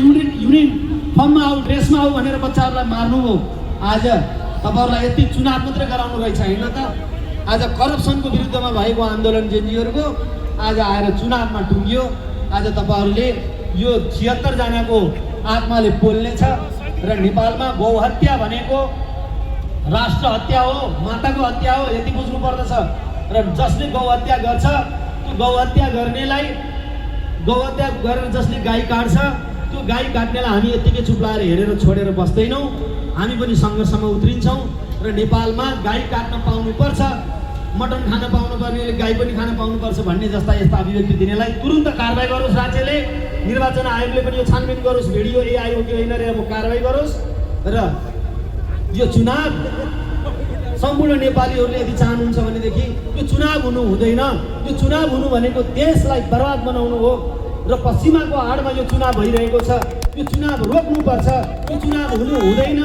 युनिफर्ममा आऊ, ड्रेसमा आऊ भनेर बच्चाहरूलाई मार्नु हो। आज तपाईँहरूलाई यति चुनाव मात्रै गराउनु रहेछ होइन त? आज करप्सनको विरुद्धमा भएको आन्दोलन जेएनजीहरूको आज आएर चुनावमा टुङ्गियो। आज तपाईँहरूले यो 76 जनाको आत्माले पोल्नेछ र नेपालमा गौहत्या भनेको राष्ट्र हत्या हो, माताको हत्या हो, यति बुझ्नु पर्दछ। र जसले गौहत्या गर्छ त्यो गौहत्या गर्नेलाई, गौहत्या गरेर जसले गाई काट्छ त्यो गाई काट्नेलाई हामी यत्तिकै चुप लाएर हेरेर छोडेर बस्दैनौँ। हामी पनि सङ्घर्षमा उत्रिन्छौँ र नेपालमा गाई काट्न पाउनुपर्छ, मटन खान पाउनुपर्नेले गाई पनि खान पाउनुपर्छ भन्ने जस्ता यस्ता अभिव्यक्ति दिनेलाई तुरुन्त कारबाही गरोस् राज्यले। निर्वाचन आयोगले पनि यो छानबिन गरोस्, भिडियो एआई हो कि होइन रे कारबाही गरोस्। र यो चुनाव सम्पूर्ण नेपालीहरूले यदि चाहनुहुन्छ भनेदेखि यो चुनाव हुनु हुँदैन। यो चुनाव हुनु भनेको देशलाई बर्बाद बनाउनु हो र पश्चिमाको आडमा यो चुनाव भइरहेको छ। यो चुनाव रोक्नुपर्छ, यो चुनाव हुनु हुँदैन।